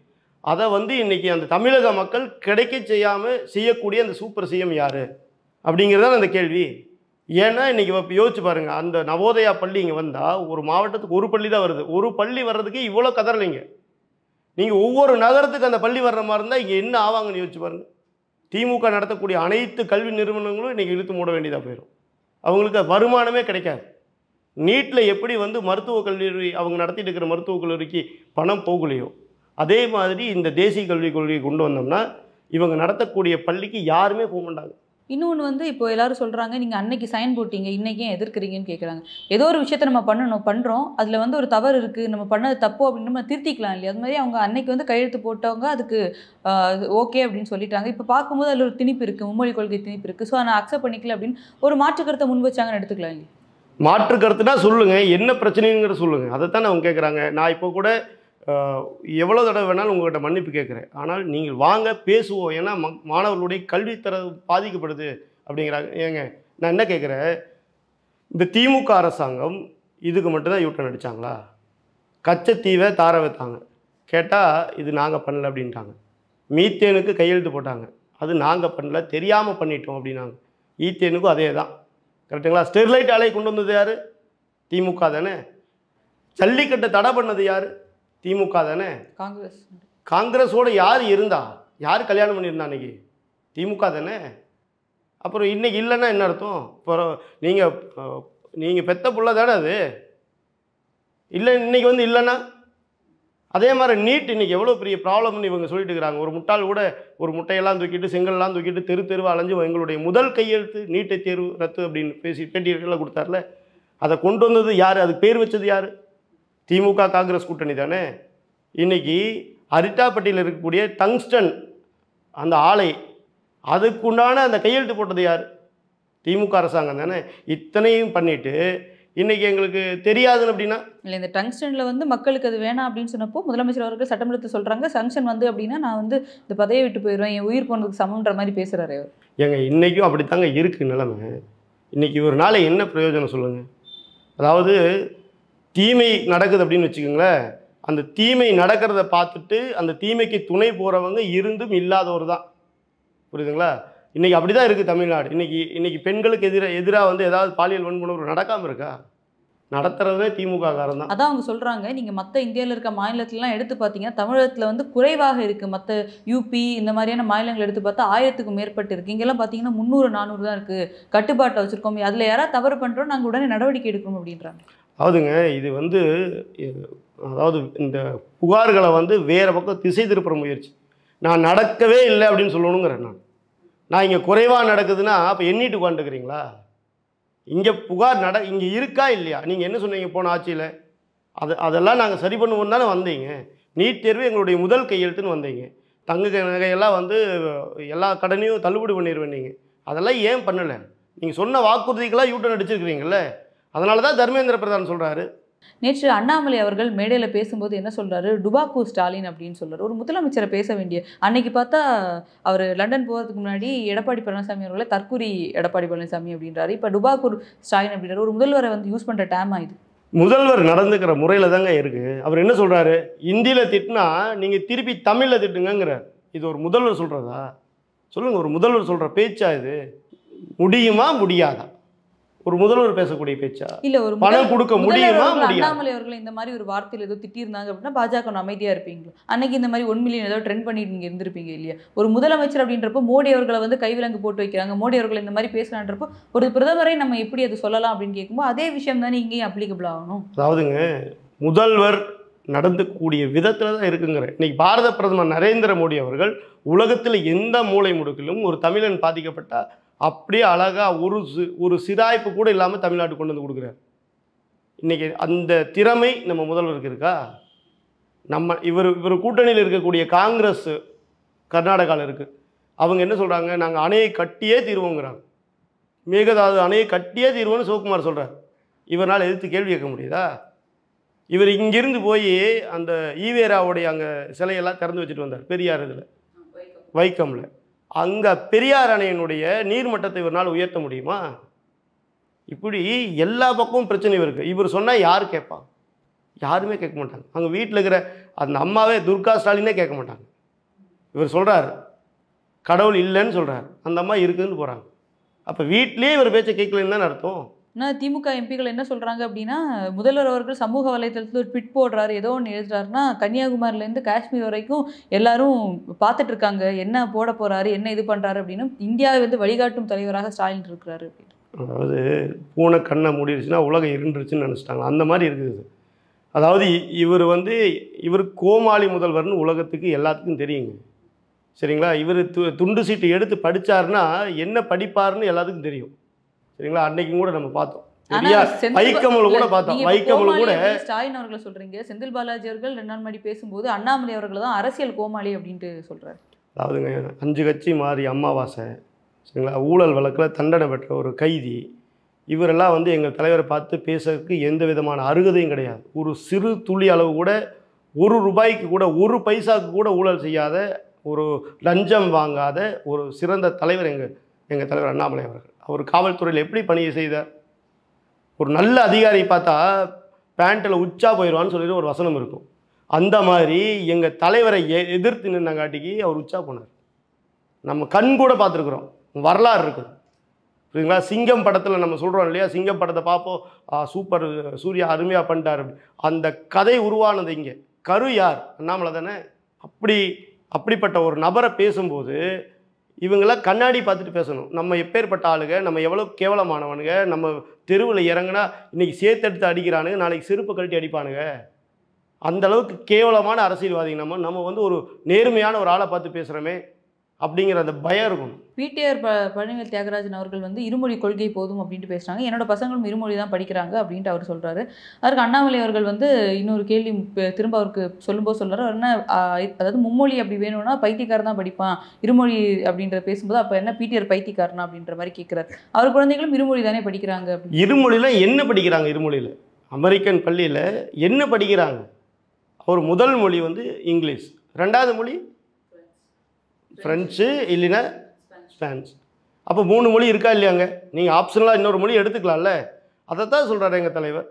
அதை வந்து இன்றைக்கி அந்த தமிழக மக்கள் கிடைக்க செய்யக்கூடிய அந்த சூப்பர் சிஎம் யார் அப்படிங்கிறது தான் அந்த கேள்வி. ஏன்னா இன்றைக்கி இப்போ யோசிச்சு பாருங்கள், அந்த நவோதயா பள்ளி இங்கே வந்தால் ஒரு மாவட்டத்துக்கு ஒரு பள்ளி தான் வருது. ஒரு பள்ளி வர்றதுக்கு இவ்வளோ கதறலைங்க. நீங்கள் ஒவ்வொரு நகரத்துக்கு அந்த பள்ளி வர்ற மாதிரி இருந்தால் இங்கே என்ன ஆவாங்கன்னு யோசிச்சு பாருங்கள். திமுக நடத்தக்கூடிய அனைத்து கல்வி நிறுவனங்களும் இன்றைக்கி இழுத்து மூட வேண்டியதாக போயிடும். அவங்களுக்கு வருமானமே கிடைக்காது. நீட்டில் எப்படி வந்து மருத்துவக் கல்லூரி அவங்க நடத்திட்டு இருக்கிற மருத்துவக் கல்லூரிக்கு பணம் போகலையோ, அதே மாதிரி இந்த தேசிய கல்விக் கொள்கையை கொண்டு வந்தோம்னா இவங்க நடத்தக்கூடிய பள்ளிக்கு யாருமே போக மாட்டாங்க. இன்னொன்று வந்து இப்போ எல்லாரும் சொல்கிறாங்க, நீங்கள் அன்னைக்கு சைன் போட்டீங்க, இன்றைக்கே எதிர்க்கிறீங்கன்னு கேட்குறாங்க. ஏதோ ஒரு விஷயத்தை நம்ம பண்ணுறோம், அதில் வந்து ஒரு தவறு இருக்குது, நம்ம பண்ணது தப்பு அப்படின்னு நம்ம திருத்திக்கலாம் இல்லையா? அது மாதிரி அவங்க அன்னைக்கு வந்து கையெழுத்து போட்டவங்க அதுக்கு ஓகே அப்படின்னு சொல்லிட்டாங்க. இப்போ பார்க்கும்போது அதில் ஒரு திணிப்பு இருக்குது, மும்மொழி கொள்கை திணிப்பு இருக்குது. ஸோ நான் அக்செப்ட் பண்ணிக்கல அப்படின்னு ஒரு மாற்று கருத்தை முன் வச்சாங்கன்னு எடுத்துக்கலாம் இல்லையா? மாற்று கருத்துனா சொல்லுங்கள், என்ன பிரச்சனைங்கிற சொல்லுங்கள். அதை தானே அவங்க கேட்குறாங்க. நான் இப்போ கூட எவ்வளோ தடவை வேணாலும் உங்கள்கிட்ட மன்னிப்பு கேட்குறேன், ஆனால் நீங்கள் வாங்க பேசுவோம், ஏன்னா மாணவர்களுடைய கல்வித்தர பாதிக்கப்படுது அப்படிங்கிறாங்க. ஏங்க நான் என்ன கேட்குறேன், இந்த திமுக அரசாங்கம் இதுக்கு மட்டும்தான் யூட்டன் அடித்தாங்களா? கச்சத்தீவை தார வைத்தாங்க, கேட்டால் இது நாங்கள் பண்ணல அப்படின்ட்டாங்க. மீத்தேனுக்கு கையெழுத்து போட்டாங்க, அது நாங்கள் பண்ணல, தெரியாமல் பண்ணிட்டோம் அப்படின்னாங்க. ஈத்தேனுக்கும் அதே தான், கரெக்டுங்களா? ஸ்டெர்லைட் ஆலையை கொண்டு வந்தது யார்? திமுக தானே. ஜல்லிக்கட்டை தடை பண்ணது யார்? திமுக தானே. காங்கிரஸோடு யார் இருந்தா? யார் கல்யாணம் பண்ணியிருந்தா அன்றைக்கி? திமுக தானே. அப்புறம் இன்றைக்கி இல்லைன்னா என்ன அர்த்தம்? அப்புறம் நீங்கள் பெத்த புள்ள தானே அது. இல்லை இன்றைக்கி வந்து இல்லைன்னா அதே மாதிரி நீட் இன்றைக்கி எவ்வளோ பெரிய ப்ராப்ளம்னு இவங்க சொல்லிட்டு இருக்கிறாங்க. ஒரு முட்டாள் கூட ஒரு முட்டையெல்லாம் தூக்கிட்டு செங்கல்லாம் தூக்கிட்டு தெருவு அலைஞ்சு எங்களுடைய முதல் கையெழுத்து நீட்டை தேர்வு ரத்து அப்படின்னு பேட்டியெல்லாம் கொடுத்தார்ல, அதை கொண்டு வந்தது யார்? அதுக்கு பேர் வச்சது யார்? திமுக காங்கிரஸ் கூட்டணி தானே. இன்றைக்கி அரிட்டாப்பட்டியில் இருக்கக்கூடிய டங்ஸ்டன் அந்த ஆலை, அதுக்குண்டான அந்த கையெழுத்து போட்டது யார்? திமுக அரசாங்கம் தானே. இத்தனையும் பண்ணிவிட்டு இன்றைக்கி எங்களுக்கு தெரியாதுன்னு அப்படின்னா இல்லை, இந்த டங்ஸ்டனில் வந்து மக்களுக்கு அது வேணாம் அப்படின்னு சொன்னப்போ முதலமைச்சர் அவர்கள் சட்டமன்றத்தை சொல்கிறாங்க, சங்ஷன் வந்து அப்படின்னா நான் வந்து இந்த பதவியை விட்டு போயிடுவேன், என் உயிர் போனதுக்கு சமன்ற மாதிரி பேசுகிறாரு அவர். ஏங்க இன்றைக்கும் அப்படித்தாங்க இருக்குது நிலைமை. இன்றைக்கி ஒரு நாளை என்ன பிரயோஜனம் சொல்லுங்கள்? அதாவது தீமை நடக்குது அப்படின்னு வச்சுக்கோங்களேன், அந்த தீமை நடக்கிறத பார்த்துட்டு அந்த தீமைக்கு துணை போகிறவங்க இருந்தும் இல்லாதவர் தான். புரியுதுங்களா? இன்றைக்கி அப்படி தான் இருக்குது தமிழ்நாடு. இன்றைக்கி பெண்களுக்கு எதிராக வந்து ஏதாவது பாலியல் வன்முறை நடக்காமல் இருக்கா? நடத்துறதே திமுக காரன் தான். அதான் அவங்க சொல்றாங்க, நீங்க மத்த இந்தியாவில் இருக்க மாநிலத்திலலாம் எடுத்து பார்த்தீங்கன்னா தமிழகத்தில் வந்து குறைவாக இருக்கு. மற்ற யூபி இந்த மாதிரியான மாநிலங்கள் எடுத்து பார்த்தா 1000க்கும் மேற்பட்டு இருக்கு. இங்கெல்லாம் பார்த்தீங்கன்னா 300 400 தான் இருக்கு. கட்டுப்பாட்டை வச்சிருக்கோம். அதில் யாராவது தவறு பண்றோம் நாங்கள் உடனே நடவடிக்கை எடுக்கணும் அப்படின்றாங்க. அதாவதுங்க இது வந்து அதாவது இந்த புகார்களை வந்து வேற பக்கம் திசை திருப்புற முயற்சி. நான் நடக்கவே இல்லை அப்படின்னு சொல்லணுங்கிறேன். நான் இங்கே குறைவாக நடக்குதுன்னா அப்போ எண்ணிட்டு உட்காந்துக்கிறீங்களா? இங்கே புகார் இங்கே இருக்கா இல்லையா? நீங்கள் என்ன சொன்னீங்க போன ஆட்சியில்? அதெல்லாம் நாங்கள் சரி பண்ணுவோம் தானே வந்தீங்க. நீட் தேர்வு எங்களுடைய முதல் கையெழுத்துன்னு வந்தீங்க. தங்க நகையெல்லாம் வந்து எல்லா கடனையும் தள்ளுபடி பண்ணிடுவேன். நீங்கள் அதெல்லாம் ஏன் பண்ணலை? நீங்கள் சொன்ன வாக்குறுதிகளாக யூட்டன் அடிச்சிருக்கிறீங்கல்ல. அதனால தான் தர்மேந்திர பிரதான் சொல்கிறாரு. நேற்று அண்ணாமலை அவர்கள் மேடையில் பேசும்போது என்ன சொல்றாரு, டுபாக்கூ ஸ்டாலின் அப்படின்னு சொல்றாரு. ஒரு முதலமைச்சரை பேச வேண்டிய அன்னைக்கு பார்த்தா அவர் லண்டன் போகிறதுக்கு முன்னாடி எடப்பாடி பழனிசாமி அவர்களை தற்கூரி எடப்பாடி பழனிசாமி அப்படின்றாரு. இப்போ டுபாக்கூர் ஸ்டாலின் அப்படின்றாரு. ஒரு முதல்வரை வந்து யூஸ் பண்ணுற டேமா இது? முதல்வர் நடந்துக்கிற முறையில் தாங்க இருக்குது. அவர் என்ன சொல்கிறாரு, இந்தியில் திட்டினா நீங்கள் திருப்பி தமிழில் திட்டுங்கிறார். இது ஒரு முதல்வர் சொல்கிறதா? சொல்லுங்கள், ஒரு முதல்வர் சொல்கிற பேச்சா இது? முடியுமா முடியாதா? ஒரு முதல்வர் பேசக்கூடிய பேச்சா? இல்ல, ஒரு பணம் கொடுக்க முடியுமா முடியாது? அண்ணாமலை அவர்கள் இந்த மாதிரி ஒரு வார்த்தையில் ஏதோ திட்டியிருந்தாங்க அப்படின்னா பாஜக அமைதியா இருப்பீங்களா? அன்னைக்கு இந்த மாதிரி 1 மில்லியன் ஏதோ ட்ரெண்ட் பண்ணிட்டு நீங்க இருந்திருப்பீங்க இல்லையா? ஒரு முதலமைச்சர் அப்படின்றப்போ மோடி அவர்களை வந்து கைவிலங்கு போட்டு வைக்கிறாங்க, மோடி அவர்கள் இந்த மாதிரி பேசுறான்றப்போ ஒரு பிரதமரை நம்ம எப்படி அது சொல்லலாம் அப்படின்னு கேட்கும்போது அதே விஷயம் தானே இங்கேயும் அப்ளிகபிள் ஆகணும். அதாவதுங்க முதல்வர் நடந்துக்கூடிய விதத்தில் தான் இருக்குங்கிறேன். இன்னைக்கு பாரத பிரதமர் நரேந்திர மோடி அவர்கள் உலகத்தில் எந்த மூலை முடுக்கிலும் ஒரு தமிழன் பாதிக்கப்பட்டால் அப்படியே அழகாக ஒரு சிராய்ப்பு கூட இல்லாமல் தமிழ்நாட்டுக்கு கொண்டு வந்து கொடுக்குறாரு. இன்றைக்கி அந்த திறமை நம்ம முதல்வருக்கு இருக்கா? இவர் கூட்டணியில் இருக்கக்கூடிய காங்கிரஸ் கர்நாடகாவில் இருக்குது. அவங்க என்ன சொல்கிறாங்க, நாங்கள் அணையை கட்டியே தீர்வோங்கிறாங்க. மேகதாது அணையை கட்டியே தீர்வோன்னு சிவகுமார் சொல்கிறார். இவரால் எதிர்த்து கேள்வி கேட்க முடியுதா? இவர் இங்கிருந்து போய் அந்த ஈவேராவுடைய அங்கே சிலையெல்லாம் திறந்து வச்சுட்டு வந்தார் பெரியார் இதில் வைக்கமில். அங்கே பெரியார் அணையினுடைய நீர்மட்டத்தை இவரால் உயர்த்த முடியுமா? இப்படி எல்லா பக்கமும் பிரச்சனை இருக்குது. இவர் சொன்னால் யார் கேட்பாங்க? யாருமே கேட்க மாட்டாங்க. அங்கே வீட்டில் இருக்கிற அந்த அம்மாவே துர்கா ஸ்டாலினே கேட்க மாட்டாங்க. இவர் சொல்கிறார் கடவுள் இல்லைன்னு சொல்கிறார், அந்த அம்மா இருக்குதுன்னு போகிறாங்க. அப்போ வீட்லேயே இவர் பேச்சை கேட்கலன்னு தானே அர்த்தம். ஆனால் திமுக எம்பிகள் என்ன சொல்கிறாங்க அப்படின்னா, முதல்வர் அவர்கள் சமூக வலைதளத்தில் ஒரு ட்விட் போடுறாரு, ஏதோ ஒன்று எழுதுறாருன்னா கன்னியாகுமரியிலேருந்து காஷ்மீர் வரைக்கும் எல்லாரும் பார்த்துட்டு இருக்காங்க, என்ன போட போகிறாரு, என்ன இது பண்ணுறாரு அப்படின்னு. இந்தியாவை வந்து வழிகாட்டும் தலைவராக ஸ்டாலின் இருக்கிறாரு அப்படின்னு. அதாவது பூனை கண்ணை மூடிடுச்சுன்னா உலகம் இருந்துருச்சுன்னு நினச்சிட்டாங்க. அந்த மாதிரி இருக்குது. அதாவது இவர் கோமாளி முதல்வர்னு உலகத்துக்கு எல்லாத்துக்கும் தெரியுங்க. சரிங்களா? இவர் துண்டு சீட்டு எடுத்து படித்தாருன்னா என்ன படிப்பாருன்னு எல்லாத்துக்கும் தெரியும். சரிங்களா? அன்னைக்கும் கூட நம்ம பார்த்தோம். வைக்கமல் கூட பார்த்தோம். வைக்கமல் கூட ஸ்டாலின் அவர்களை சொல்றீங்க. செந்தில் பாலாஜி அவர்கள் 2 நாள் முன்னாடி பேசும்போது அண்ணாமலை அவர்கள் தான் அரசியல் கோமாளி அப்படின்ட்டு சொல்றாரு. அதாவதுங்க 5 கட்சி மாறி அமாவாசை, சரிங்களா, ஊழல் வழக்கில் தண்டனை பெற்ற ஒரு கைதி, இவரெல்லாம் வந்து எங்கள் தலைவரை பார்த்து பேசுறதுக்கு எந்த விதமான அருகதையும் கிடையாது. ஒரு சிறு துளி அளவு கூட, ₹1 கூட, 1 பைசாவுக்கு கூட ஊழல் செய்யாத, ஒரு லஞ்சம் வாங்காத ஒரு சிறந்த தலைவர் எங்கள் தலைவர் அண்ணாமலை அவர்கள். அவர் காவல்துறையில் எப்படி பணியை செய்தார்? ஒரு நல்ல அதிகாரி பார்த்தா பேண்ட்டில் உச்சா போயிடுவான்னு சொல்லிட்டு ஒரு வசனம் இருக்கும். அந்த மாதிரி எங்கள் தலைவரை எதிர்த்து நின்னங்காட்டிக்கு அவர் உச்சா போனார். நம்ம கண் கூட பார்த்துருக்குறோம், வரலாறு இருக்குது. சரிங்களா? சிங்கம் படத்தில் நம்ம சொல்கிறோம் இல்லையா, சிங்கம் படத்தை பார்ப்போம், சூப்பர் சூர்யா அருமையாக பண்ணிட்டார் அப்படி. அந்த கதை உருவானது இங்கே. கரு யார்? அண்ணாமலை தானே. அப்படிப்பட்ட ஒரு நபரை பேசும்போது இவங்களாம் கண்ணாடி பார்த்துட்டு பேசணும். நம்ம எப்பேற்பட்ட ஆளுங்க, நம்ம எவ்வளோ கேவலமானவனுங்க, நம்ம தெருவில் இறங்கினா இன்றைக்கி சேர்த்தெடுத்து அடிக்கிறானுங்க, நாளைக்கு செருப்பு கழட்டி அடிப்பானுங்க. அந்தளவுக்கு கேவலமான அரசியல்வாதிங்க. நம்ம வந்து ஒரு நேர்மையான ஒரு ஆளை பார்த்து பேசுகிறோமே அப்படிங்கிற அந்த பயம் இருக்கும். பிடிஆர் பழனிவேல் தியாகராஜன் அவர்கள் வந்து இருமொழி கொள்கை போதும் அப்படின்ட்டு பேசுகிறாங்க. என்னோட பசங்களும் இருமொழி தான் படிக்கிறாங்க அப்படின்ட்டு அவர் சொல்கிறாரு. அதற்கு அண்ணாமலை அவர்கள் வந்து இன்னொரு கேள்வி திரும்ப அவருக்கு சொல்லும்போது சொல்கிறார், என்ன அதாவது மும்மொழி அப்படி வேணும்னா பைத்தியக்காரன் தான் படிப்பான், இருமொழி அப்படின்ற பேசும்போது அப்போ என்ன பிடிஆர் பைத்தியக்காரனா அப்படின்ற மாதிரி கேட்குறாரு. அவர் குழந்தைகளும் இருமொழி தானே படிக்கிறாங்க. இருமொழியில் என்ன படிக்கிறாங்க? இருமொழியில் அமெரிக்கன் பள்ளியில் என்ன படிக்கிறாங்க? அவர் முதல் மொழி வந்து இங்கிலீஷ், 2வது மொழி ஃப்ரெஞ்சு, இல்லைன்னா ஸ்பானிஷ். அப்போ 3 மொழி இருக்கா இல்லையாங்க? நீங்கள் ஆப்ஷனலாக இன்னொரு மொழி எடுத்துக்கலாம்ல. அதை தான் சொல்கிறாரு எங்கள் தலைவர்.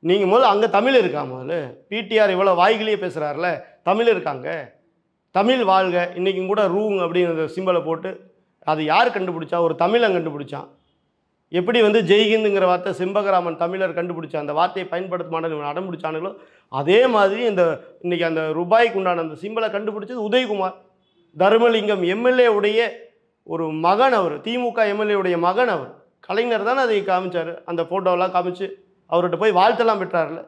நீங்கள் முதல்ல அங்கே தமிழ் இருக்கா? முதல்ல பிடிஆர் இவ்வளோ வாய்களையே பேசுகிறாருல, தமிழ் இருக்காங்க. தமிழ் வாழ்க. இன்றைக்கும் கூட ரூங் அப்படிங்கிற சிம்பலை போட்டு, அது யார் கண்டுபிடிச்சா? ஒரு தமிழன் கண்டுபிடிச்சான். எப்படி வந்து ஜெய்ஹிந்துங்கிற வார்த்தை செம்பகராமன் தமிழர் கண்டுபிடிச்ச அந்த வார்த்தையை பயன்படுத்த மாட்டேன்னு அடம்பிடிச்சானுங்களோ அதே மாதிரி இன்னைக்கு அந்த ரூபாய்க்கு உண்டான அந்த சிம்பலை கண்டுபிடிச்சது உதயகுமார். தர்மலிங்கம் எம்எல்ஏ உடைய ஒரு மகன், அவர் திமுக எம்எல்ஏ உடைய மகன். அவர் கலைஞர் தானே அதை காமிச்சார். அந்த ஃபோட்டோவெல்லாம் காமிச்சு அவர்கிட்ட போய் வாழ்த்தெல்லாம் பெற்றார்ல.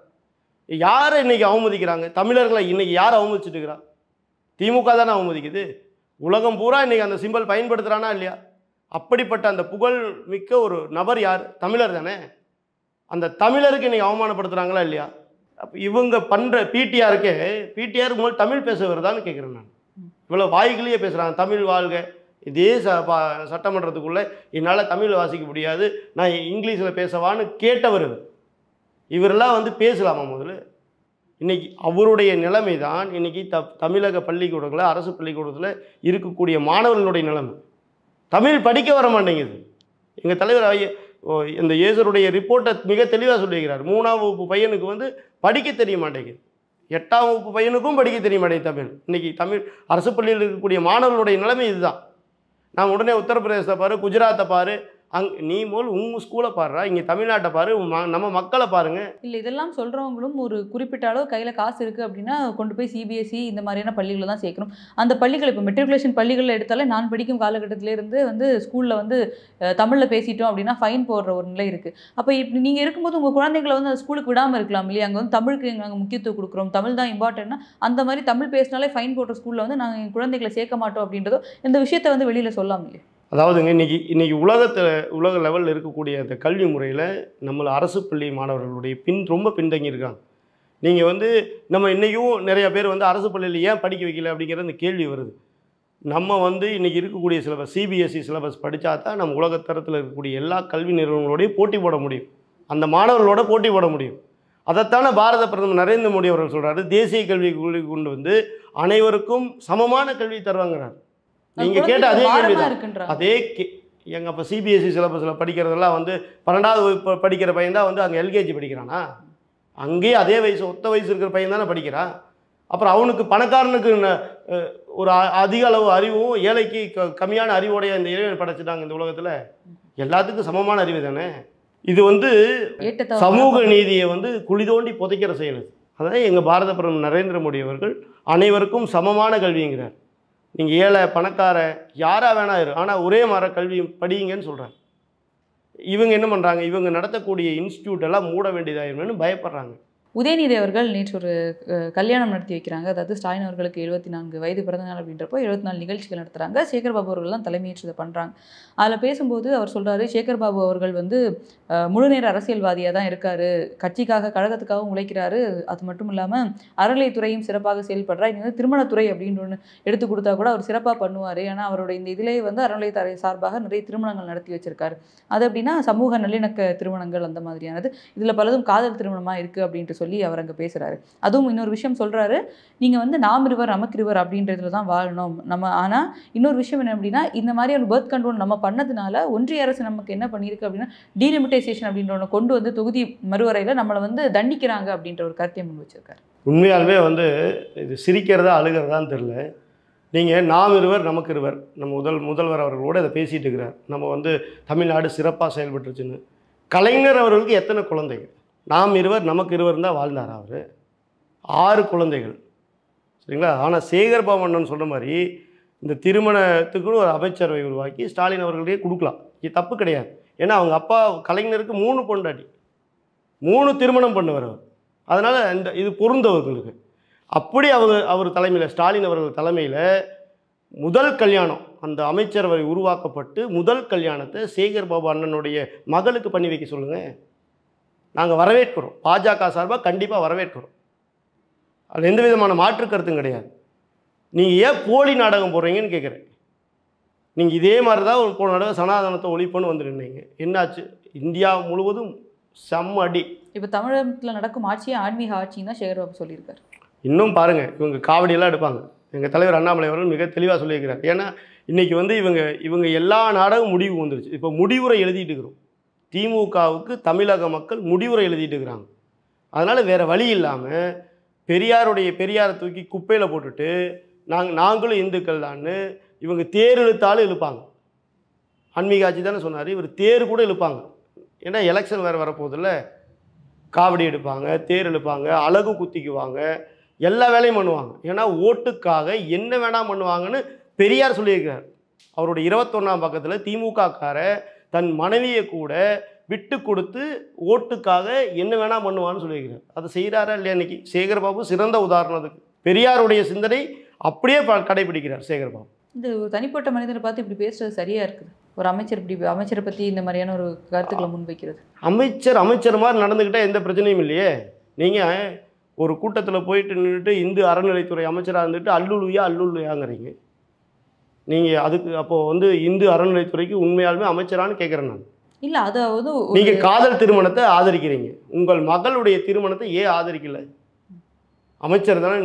யாரை இன்றைக்கி அவமதிக்கிறாங்க? தமிழர்களை இன்றைக்கி யார் அவமதிச்சுட்டு இருக்கிறா? திமுக தானே அவமதிக்குது. உலகம் பூரா இன்றைக்கி அந்த சிம்பல் பயன்படுத்துகிறானா இல்லையா? அப்படிப்பட்ட அந்த புகழ் மிக்க ஒரு நபர் யார்? தமிழர் தானே. அந்த தமிழருக்கு இன்றைக்கி அவமானப்படுத்துகிறாங்களா இல்லையா? அப்போ இவங்க பண்ணுற பிடிஆருக்கு முதல் தமிழ் பேச வருதான்னு கேட்குறேன் நான். இவ்வளோ வாய்களையே பேசுகிறாங்க, தமிழ் வாழ்க. இதே சட்டமன்றத்துக்குள்ளே என்னால் தமிழ் வாசிக்க முடியாது, நான் இங்கிலீஷில் பேசவான்னு கேட்டவர் இவரெல்லாம் வந்து பேசலாமா? முதல்ல இன்றைக்கி அவருடைய நிலைமை தான் இன்றைக்கி தமிழக பள்ளிக்கூடங்களில், அரசு பள்ளிக்கூடத்தில் இருக்கக்கூடிய மாணவர்களுடைய நிலைமை. தமிழ் படிக்க வர மாட்டேங்குது. எங்கள் தலைவர் இந்த ஏசருடைய ரிப்போர்ட்டை மிக தெளிவாக சொல்லியிருக்கிறார். 3ஆம் வகுப்பு பையனுக்கு வந்து படிக்க தெரிய மாட்டேங்குது, 8ஆம் வகுப்பு பையனுக்கும் படிக்க தெரிய மாட்டேங்குது தமிழ். இன்றைக்கி தமிழ் அரசு பள்ளியில் இருக்கக்கூடிய மாணவர்களுடைய நிலைமை இதுதான். நான் உடனே உத்தரப்பிரதேசத்தை பாரு, குஜராத்தை பாரு, நீ போல் உங்கள் ஸ்கூலை பாடுறா, இங்கே தமிழ்நாட்டை பாரு, நம்ம மக்களை பாருங்கள். இல்லை, இதெல்லாம் சொல்கிறவங்களும் ஒரு குறிப்பிட்ட அளவு கையில் காசு இருக்குது அப்படின்னா கொண்டு போய் சிபிஎஸ்சி இந்த மாதிரியான பள்ளிகளை தான் சேர்க்கணும். அந்த பள்ளிகள் இப்போ மெட்ரிகுலேஷன் பள்ளிகளில் எடுத்தாலே நான் படிக்கும் காலகட்டத்திலேருந்து வந்து ஸ்கூலில் வந்து தமிழில் பேசிட்டோம் அப்படின்னா ஃபைன் போடுற ஒரு நிலை இருக்குது. அப்போ இப்படி நீங்கள் இருக்கும்போது உங்கள் குழந்தைங்களை வந்து அந்த ஸ்கூலுக்கு விடாமல் இருக்கலாம் இல்லையா? அங்கே வந்து தமிழுக்கு நாங்கள் முக்கியத்துவம் கொடுக்குறோம், தமிழ் தான் இம்பார்ட்டன்ட்னா அந்த மாதிரி தமிழ் பேசினாலே ஃபைன் போடுற ஸ்கூலில் வந்து நாங்கள் எங்கள் குழந்தைகளை சேர்க்க மாட்டோம் அப்படின்றதோ இந்த விஷயத்தை வந்து வெளியில் சொல்லாமல் இல்லையா? அதாவதுங்க, இன்றைக்கி உலக லெவலில் இருக்கக்கூடிய அந்த கல்வி முறையில் நம்மளை அரசு பள்ளி மாணவர்களுடைய ரொம்ப பின்தங்கி இருக்காங்க. நீங்கள் வந்து நம்ம இன்றைக்கும் நிறைய பேர் வந்து அரசு பள்ளியில் ஏன் படிக்க வைக்கல அப்படிங்கிற அந்த கேள்வி வருது. நம்ம வந்து இன்றைக்கி இருக்கக்கூடிய சிலபஸ் சிபிஎஸ்சி சிலபஸ் படித்தா தான் நம்ம உலகத்தரத்தில் இருக்கக்கூடிய எல்லா கல்வி நிறுவனங்களோடையும் போட்டி போட முடியும், அந்த மாணவர்களோட போட்டி போட முடியும். அதைத்தானே பாரத பிரதமர் நரேந்திர மோடி அவர்கள் சொல்கிறாரு, தேசிய கல்விக் கொள்கை கொண்டு வந்து அனைவருக்கும் சமமான கல்வி தருவாங்கிறார். நீங்கள் கேட்ட அதே கேள்வி தான். எங்கள் அப்போ சிபிஎஸ்சி சிலபஸில் படிக்கிறதெல்லாம் வந்து 12ஆவது வகுப்பு படிக்கிற பையன் தான் வந்து அங்கே எல்கேஜி படிக்கிறானா? அங்கேயே அதே வயசு ஒத்த வயசு இருக்கிற பையன் தானே படிக்கிறான். அப்புறம் அவனுக்கு பணக்காரனுக்கு ஒரு அதிக அளவு அறிவும் ஏழைக்கு கம்மியான அறிவோடைய இந்த இறைவன் படைச்சிட்டாங்க இந்த உலகத்தில். எல்லாத்துக்கும் சமமான அறிவு தானே. இது வந்து சமூக நீதியை வந்து குழி தோண்டி புதைக்கிற செயல். அதான் எங்கள் பாரத பிரதமர் நரேந்திர மோடி அவர்கள் அனைவருக்கும் சமமான கல்விங்கிறார். நீங்கள் ஏழை பணக்கார யாராக வேணா இரு, ஆனால் ஒரே மாதிரி கல்வி படியுங்கன்னு சொல்கிறாங்க. இவங்க என்ன பண்ணுறாங்க? இவங்க நடத்தக்கூடிய இன்ஸ்டியூட் எல்லாம் மூட வேண்டியதாயிருன்னு பயப்படுறாங்க. உதயநிதி அவர்கள் நேற்று ஒரு கல்யாணம் நடத்தி வைக்கிறாங்க. அதாவது ஸ்டாலின் அவர்களுக்கு 74 வயது பிறந்தநாள் அப்படின்றப்போ 74 நிகழ்ச்சிகள் நடத்துகிறாங்க. சேகர்பாபு அவர்கள் தான் தலைமையேற்று இதை பண்ணுறாங்க. அதில் பேசும்போது அவர் சொல்கிறாரு, சேகர்பாபு அவர்கள் வந்து முழுநேர அரசியல்வாதியாக தான் இருக்கார், கட்சிக்காக கழகத்துக்காகவும் உழைக்கிறாரு, அது மட்டும் இல்லாமல் அறநிலையத்துறையும் சிறப்பாக செயல்படுறார். இனி வந்து திருமணத்துறை அப்படின்னு ஒன்று எடுத்து கொடுத்தா கூட அவர் சிறப்பாக பண்ணுவார். ஏன்னா அவரோட இந்த இதிலேயே வந்து அறநிலையத்துறை சார்பாக நிறைய திருமணங்கள் நடத்தி வச்சிருக்காரு. அது அப்படின்னா சமூக நல்லிணக்க திருமணங்கள் அந்த மாதிரியானது, இதில் பலதும் காதல் திருமணமாக இருக்குது அப்படின்ட்டு சொல்லி அவர் அங்கே பேசுகிறாரு. அதுவும் இன்னொரு விஷயம் சொல்கிறாரு, நீங்கள் வந்து நாம் இருவர் நமக்கு இருவர் அப்படின்றதுல தான் வாழணும் நம்ம. ஆனால் இன்னொரு விஷயம் என்ன அப்படின்னா, இந்த மாதிரி ஒரு பர்த் கண்ட்ரோல் நம்ம பண்ணதுனால ஒன்றிய அரசு நமக்கு என்ன பண்ணியிருக்கு அப்படின்னா டீலிமிட்டேஷன் அப்படின்ற ஒன்று கொண்டு வந்து தொகுதி மறுவரையில் நம்மளை வந்து தண்டிக்கிறாங்க அப்படின்ற ஒரு கருத்தை முன் வச்சிருக்காரு. உண்மையாலுமே வந்து இது சிரிக்கிறதா அழுகிறதான்னு தெரியல. நீங்கள் நாம் இருவர் நமக்கு இருவர், நம்ம முதல்வர் அவர்களோடு அதை பேசிகிட்டு இருக்கிறார். நம்ம வந்து தமிழ்நாடு சிறப்பாக செயல்பட்டுருச்சுன்னு. கலைஞர் அவர்களுக்கு எத்தனை குழந்தைகள்? நாம் இருவர் நமக்கு இருவர் தான் வாழ்ந்தார் அவர். 6 குழந்தைகள், சரிங்களா? ஆனால் சேகர்பாபு அண்ணன் சொன்ன மாதிரி இந்த திருமணத்துக்குன்னு ஒரு அமைச்சரவை உருவாக்கி ஸ்டாலின் அவர்களே கொடுக்கலாம், இது தப்பு கிடையாது. ஏன்னா அவங்க அப்பா கலைஞருக்கு 3 பொண்டாட்டி, 3 திருமணம் பண்ணுவார் அவர். அதனால் இது பொருந்தவர்களுக்கு. அப்படி அவர் தலைமையில், ஸ்டாலின் அவர்கள் தலைமையில் முதல் கல்யாணம் அந்த அமைச்சரவை உருவாக்கப்பட்டு முதல் கல்யாணத்தை சேகர்பாபு அண்ணனுடைய மகளுக்கு பண்ணி வைக்க சொல்லுங்கள். நாங்கள் வரவேற்கிறோம், பாஜக சார்பாக கண்டிப்பாக வரவேற்கிறோம். அதில் எந்த விதமான மாற்று கருத்தும் கிடையாது. நீங்கள் ஏன் போலி நாடகம் போடுறீங்கன்னு கேட்குறேன். நீங்கள் இதே மாதிரி தான் போன நாடகம் சனாதனத்தை ஒழிப்புன்னு வந்து நின்னீங்க. என்னாச்சு? இந்தியா முழுவதும் செம்ம அடி. இப்போ தமிழகத்தில் நடக்கும் ஆட்சியை ஆன்மீக ஆட்சின்னு தான் சேகர்பாபு சொல்லியிருக்காரு. இன்னும் பாருங்கள், இவங்க காவடியெல்லாம் எடுப்பாங்க. எங்கள் தலைவர் அண்ணாமலை அவர்கள் மிக தெளிவாக சொல்லியிருக்கிறார். ஏன்னா இன்றைக்கி வந்து இவங்க எல்லா நாடகம் முடிவு வந்துருச்சு. இப்போ முடிவுரை எழுதிட்டு இருக்கிறோம். திமுகவுக்கு தமிழக மக்கள் முடிவுரை எழுதிட்டு இருக்கிறாங்க. அதனால் வேறு வழி இல்லாமல் பெரியாரை தூக்கி குப்பையில் போட்டுட்டு நாங்களும் இந்துக்கள் தான்னு இவங்க தேர் இழுத்தாலும் இழுப்பாங்க. ஆன்மீக ஆட்சி தானே சொன்னார். இவர் தேர் கூட இழுப்பாங்க. ஏன்னா எலெக்ஷன் வேறு வரப்போதில்ல, காவடி எடுப்பாங்க, தேர் இழுப்பாங்க, அழகு குத்திக்குவாங்க, எல்லா வேலையும் பண்ணுவாங்க. ஏன்னா ஓட்டுக்காக என்ன வேணால் பண்ணுவாங்கன்னு பெரியார் சொல்லியிருக்கிறார். அவருடைய 21ஆம் பக்கத்தில் திமுகக்கார தன் மனைவியை கூட விட்டு கொடுத்து ஓட்டுக்காக என்ன வேணால் பண்ணுவான்னு சொல்லியிருக்கிறார். அதை செய்கிறாரா இல்லையா? இன்னைக்கு சேகர்பாபு சிறந்த உதாரணத்துக்கு. பெரியாருடைய சிந்தனை அப்படியே கடைபிடிக்கிறார் சேகர்பாபு. இந்த ஒரு தனிப்பட்ட மனிதனை பார்த்து இப்படி பேசுறது சரியா இருக்குது? ஒரு அமைச்சர் இப்படி அமைச்சரை பற்றி இந்த மாதிரியான ஒரு கருத்துக்களை முன்வைக்கிறது. அமைச்சர் மாதிரி நடந்துக்கிட்டால் எந்த பிரச்சனையும் இல்லையே. நீங்கள் ஒரு கூட்டத்தில் போயிட்டு நின்றுட்டு இந்து அறநிலைத்துறை அமைச்சராக இருந்துட்டு அல்லுலுயாங்கிறீங்க. நீங்கள் அதுக்கு அப்போது இந்து அறநிலைத்துறைக்கு உண்மையாலுமே அமைச்சரானு கேட்குறேன் நான். இல்லை, அதாவது நீங்கள் காதல் திருமணத்தை ஆதரிக்கிறீங்க, உங்கள் மகளுடைய திருமணத்தை ஏன் ஆதரிக்கல? அமைச்சர் தானே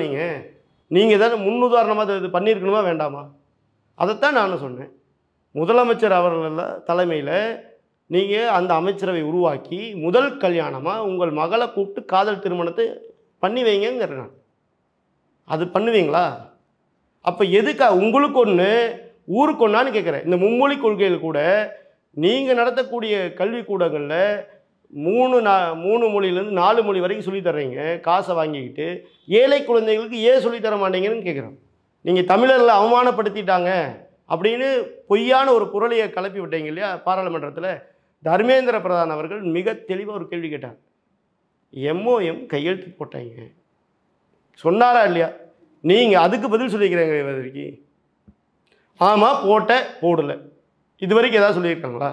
நீங்கள் தானே முன்னுதாரணமாக இது பண்ணியிருக்கணுமா வேண்டாமா? அதைத்தான் நான் சொன்னேன். முதலமைச்சர் அவர்கள் தலைமையில் நீங்கள் அந்த அமைச்சரவை உருவாக்கி முதல் கல்யாணமாக உங்கள் மகளை கூப்பிட்டு காதல் திருமணத்தை பண்ணி வைங்கிறேன் நான். அது பண்ணுவீங்களா? அப்போ எதுக்கா உங்களுக்கு ஒன்று ஊருக்கு ஒன்றான்னு கேட்குறேன். இந்த மும்மொழி கொள்கையில் கூட நீங்கள் நடத்தக்கூடிய கல்விக்கூடங்களில் 3 மொழியிலேருந்து 4 மொழி வரைக்கும் சொல்லித்தர்றீங்க, காசை வாங்கிக்கிட்டு ஏழை குழந்தைகளுக்கு ஏன் சொல்லித்தர மாட்டேங்கன்னு கேட்குறோம். நீங்கள் தமிழர்களை அவமானப்படுத்திட்டாங்க அப்படின்னு பொய்யான ஒரு புரளியை கிளப்பி விட்டீங்க இல்லையா பாராளுமன்றத்தில். தர்மேந்திர பிரதான் அவர்கள் மிக தெளிவாக ஒரு கேள்வி கேட்டார். MOM கையெழுத்து போட்டாங்க சொன்னாரா இல்லையா? நீங்கள் அதுக்கு பதில் சொல்லிக்கிறீங்க வரைக்கும். ஆமாம் போடலை, இது வரைக்கும் ஏதாவது சொல்லியிருக்காங்களா?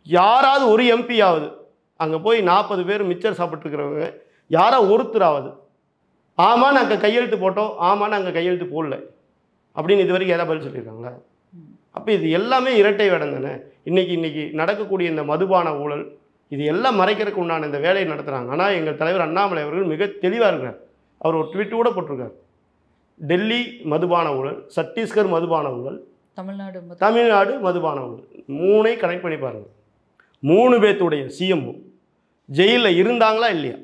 யாராவது ஒரு எம்பியாவது அங்கே போய் 40 பேர் மிச்சர் சாப்பிட்ருக்கிறவங்க யாராவது ஒருத்தராவது ஆமாம் நாங்கள் கையெழுத்து போட்டோம், ஆமாம் நாங்கள் கையெழுத்து போடல அப்படின்னு இது வரைக்கும் ஏதாவது பதில் சொல்லியிருக்காங்களா? அப்போ இது எல்லாமே இரட்டை வேடம் தானே. இன்றைக்கி நடக்கக்கூடிய இந்த மதுபான ஊழல் இது எல்லாம் மறைக்கிறதுக்கு உண்டான இந்த வேலையை நடத்துகிறாங்க. ஆனால் எங்கள் தலைவர் அண்ணாமலை அவர்கள் மிக தெளிவாக இருக்கிறார். அவர் ஒரு ட்வீட் கூட போட்டிருக்கார். டெல்லி மதுபான ஊழல், சத்தீஸ்கர் மதுபான ஊழல், தமிழ்நாடு மதுபான ஊழல், 3ஐ கனெக்ட் பண்ணி பாருங்கள். 3 பேர்த்துடைய சிஎம் ஜெயிலில் இருந்தாங்களா இல்லையா?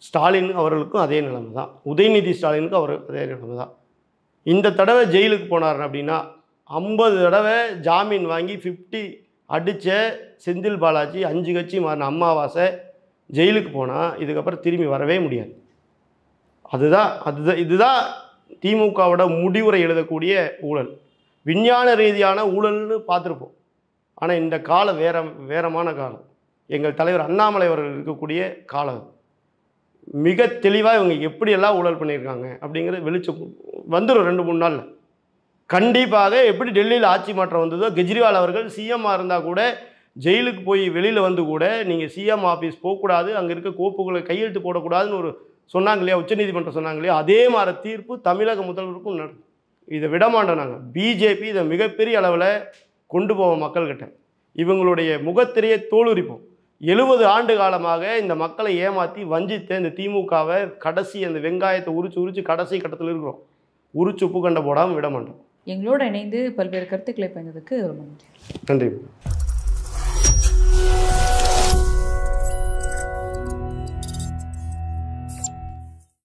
ஸ்டாலின் அவர்களுக்கும் அதே நிலைமை தான், உதயநிதி ஸ்டாலினுக்கும் அவருக்கு அதே நிலைமை தான். இந்த தடவை ஜெயிலுக்கு போனார் அப்படின்னா 50 தடவை ஜாமீன் வாங்கி 50 அடித்த செந்தில் பாலாஜி 5 கட்சி மாறின அம்மாவாசை ஜெயிலுக்கு போனால் இதுக்கப்புறம் திரும்பி வரவே முடியாது. இதுதான் திமுகவோட முடிவுரை எழுதக்கூடிய ஊழல். விஞ்ஞான ரீதியான ஊழல்னு பார்த்துருப்போம். ஆனால் இந்த காலம் வேறமான காலம். எங்கள் தலைவர் அண்ணாமலை அவர்கள் இருக்கக்கூடிய காலம். மிக தெளிவாக இவங்க எப்படியெல்லாம் ஊழல் பண்ணியிருக்காங்க அப்படிங்கிறது வெளிச்சம் வந்துடும் 2-3 நாளில். கண்டிப்பாக எப்படி டெல்லியில் ஆட்சி மாற்றம் வந்ததோ, கெஜ்ரிவால் அவர்கள் சிஎம்மாக இருந்தால் கூட ஜெயிலுக்கு போய் வெளியில் வந்து கூட நீங்கள் சிஎம் ஆஃபீஸ் போகக்கூடாது, அங்கே இருக்க கோப்புகளை கையெழுத்து போடக்கூடாதுன்னு ஒரு சொன்னாங்க இல்லையா, உச்சநீதிமன்றம் சொன்னாங்க இல்லையா, அதே மாதிரி தீர்ப்பு தமிழக முதல்வருக்கும் நடக்கும். இதை விடமாட்டோம் நாங்கள். பிஜேபி இதை மிகப்பெரிய அளவில் கொண்டு போவோம் மக்கள்கிட்ட. இவங்களுடைய முகத்திரையை தோலுரிப்போம். 70 ஆண்டு காலமாக இந்த மக்களை ஏமாற்றி வஞ்சித்த இந்த திமுகவை கடைசி அந்த வெங்காயத்தை உரிச்சு கடைசி கட்டத்தில் இருக்கிறோம். உரிச்சு உப்பு கண்ட போடாமல் விட மாட்டோம். எங்களோட இணைந்து பல்வேறு கருத்துக்களை பயந்ததுக்கு ரொம்ப நன்றி. நன்றி.